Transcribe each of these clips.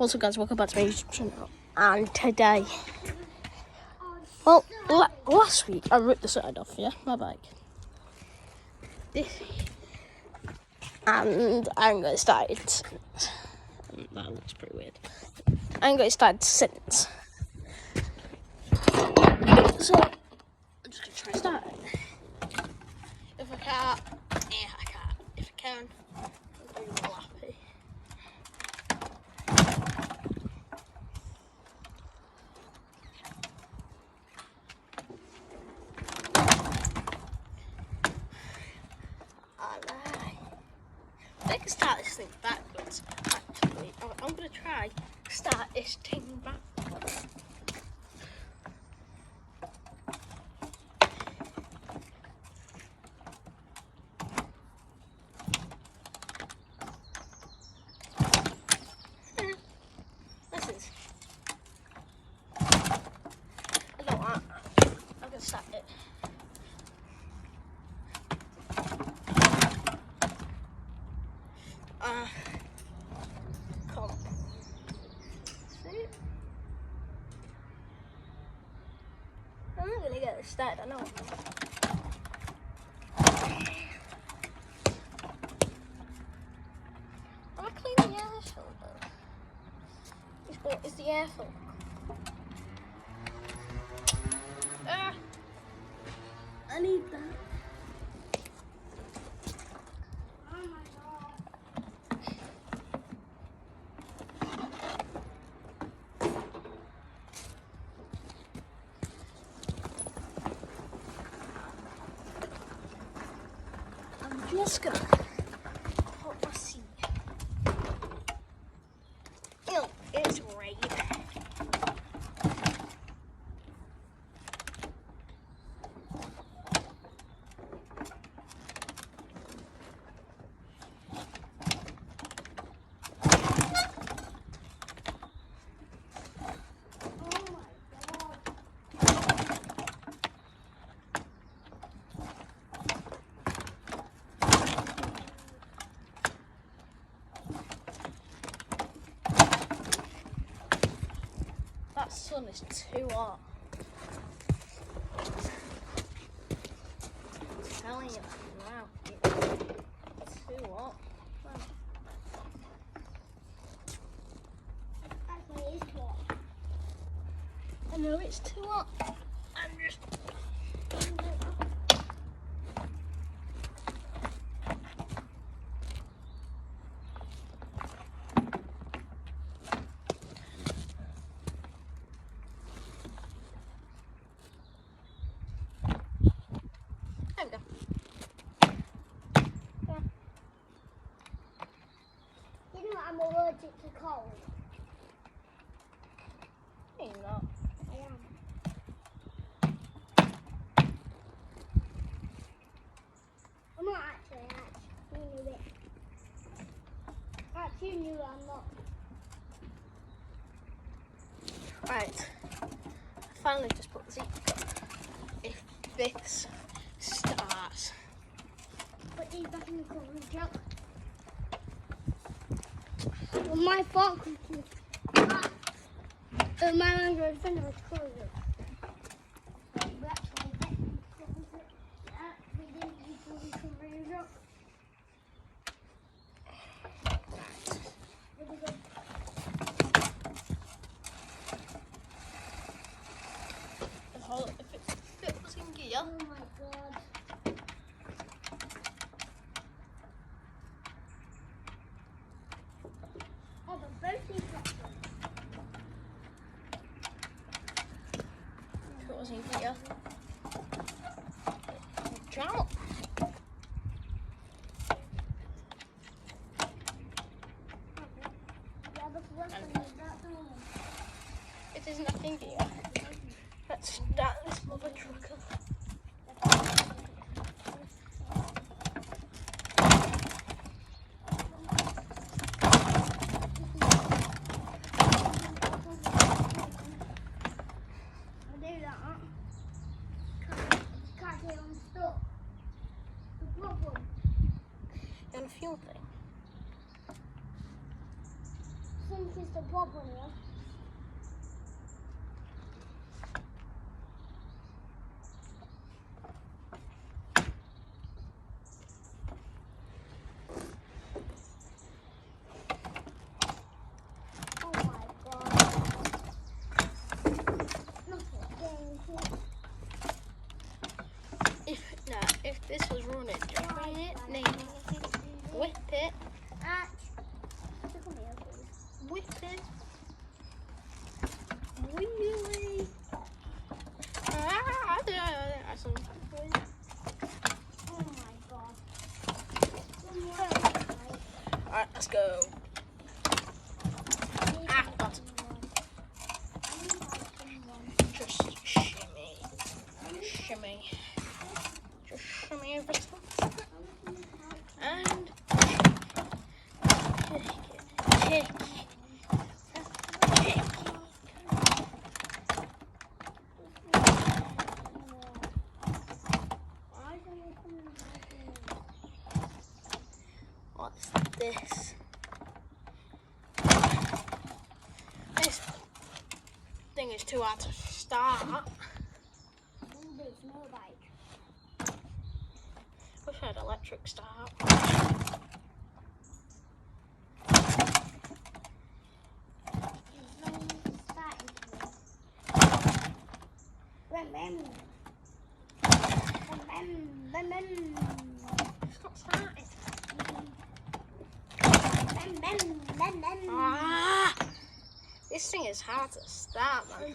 What's up guys, welcome back to my YouTube channel. And today, well, last week I ripped the side off, yeah, my bike. And I haven't got it started since. That looks pretty weird. I haven't got it started since. So, I'm just going to try to start it. If I can't, yeah, I can't. If I can, I'll do a lappy. I can start this thing backwards, actually. I'm going to try start this thing backwards. I don't want I'm going to start it. Come. See? I'm not gonna get it started, I know. Am I cleaning the air filter? Is the air filter? I need that. I'm just gonna put my seat. Ew, it's raining. That sun is too hot. I'm telling you, wow, it's too hot. Actually, it's hot. I know it's too hot. I'm just. There we go. You know I'm allergic to cold. You're not. I am. I'm not actually, you knew it. Actually, you knew I'm not. Right. I finally just put the seat back on. If this starts. Put these back in the corner, Jack. Well, my fault. My Android friend was closed it. We actually didn't close it. We didn't before we could bring it up. If it was in gear. Oh my god. Oh, but both these platforms. If it was in gear. Jump. Yeah, but what's in that door? It isn't a thing gear. Let's start this mother trucker. Can't get on stop. The problem. You on a fuel thing? Think is the a problem here. Oh my god. Not again. If this was running, just bring it, whip it, Come here, please. whip it, wheelie. Oh my god. Alright, let's go. Got it. Just shimmy. Shimmy. Just shimmy over the top. And kick it. What's this? This thing is too hard to start. There's no bike. Wish I had electric start. It's not started. Ah, this thing is hard to start, man.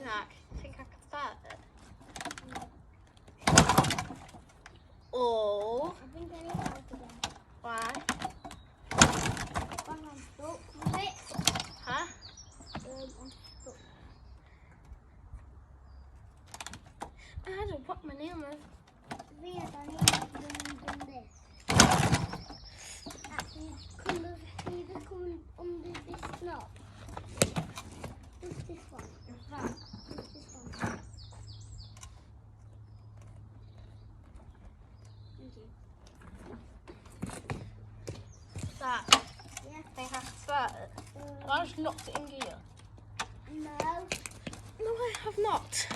Nah, I think I can start it. Oh. I think I need help again. Why? I'm stuck with it. Huh? I'm stuck. I had to put my nail on. Yes, I need to do this. Actually, can you come under this knot? Just this one. That. Just this one. Thank you. That. Yeah. I have to start it. I just knocked it in gear. No. No, I have not.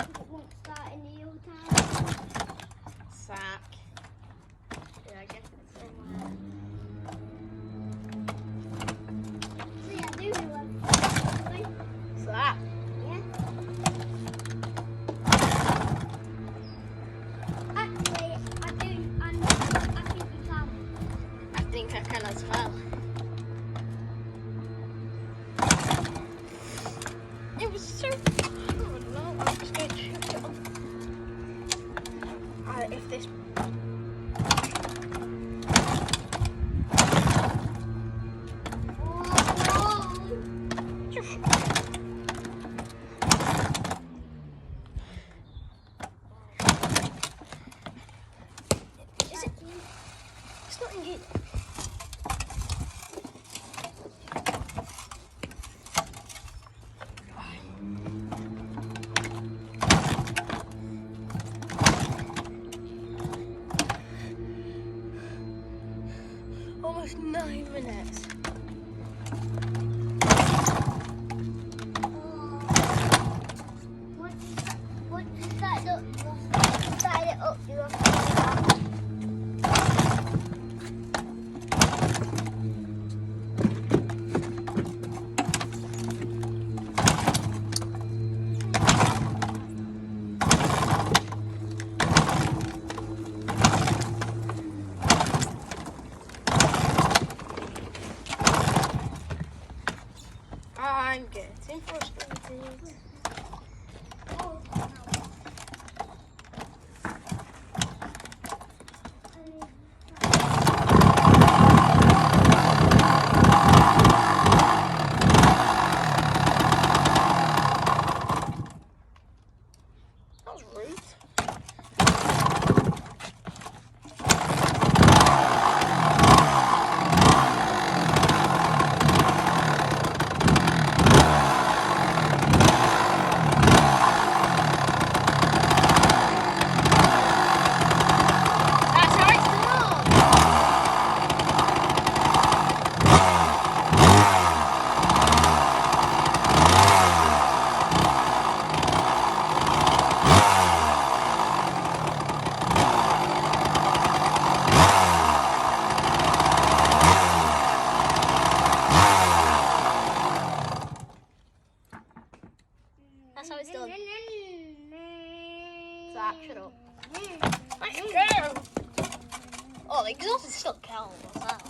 It won't start in the old time. Sack. Yeah, I guess it's somewhere. See, I do know one. Sack. Yeah. Actually, I do. I think you can. I think I can as well. It was so. I don't know. I'm just going to shoot it off. If this. Is it? It's not in gear. Almost 9 minutes. Once you start it up, you have to start. I'm getting frustrated. Shut up. Let's go. Oh, the exhaust is still cold as well.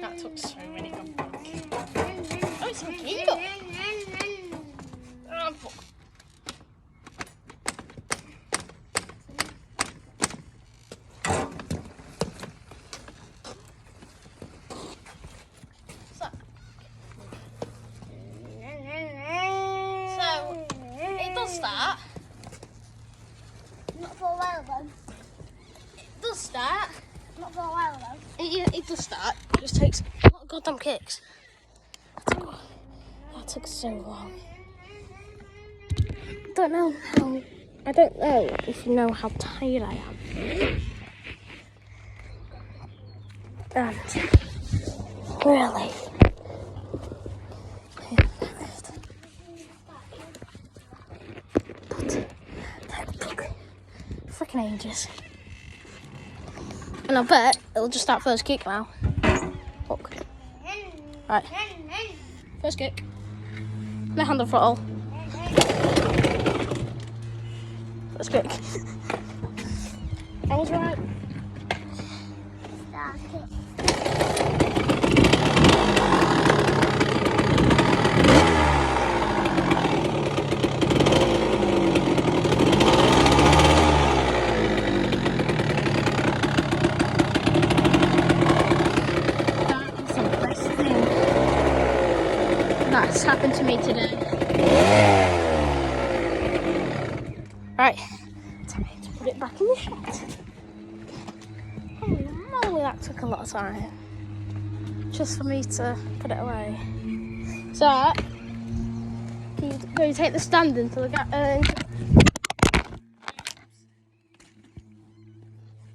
That took so many good. Oh, it's a kingdom. Oh, fuck. So, it does start. Not for a while though. It does start. Not for a while though. It does start. It just takes a lot of goddamn kicks. That took so long. I don't know if you know how tired I am. And really, that took freaking ages. And I bet it'll just start first kick now. Look. Right. First kick. Left hand on throttle. First kick. I was right. Start it. That's happened to me today. Right, time to put it back in the shed. Holy moly, that took a lot of time. Just for me to put it away. So, can you take the stand into the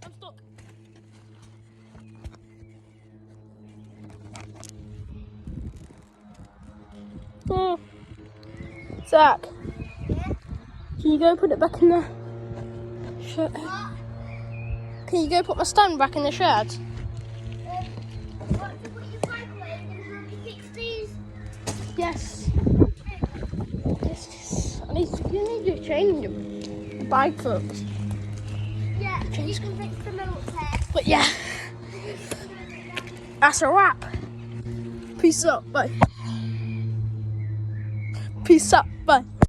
I'm stuck. Oh. Zach, can you go put it back in the shed? Can you go put my stand back in the shed? What, to put your bike away and then have you fix these? Yes. You need to change the bike hooks. Yeah, you can fix the little tear. But yeah, that's a wrap. Peace out, bye. Peace out, bye.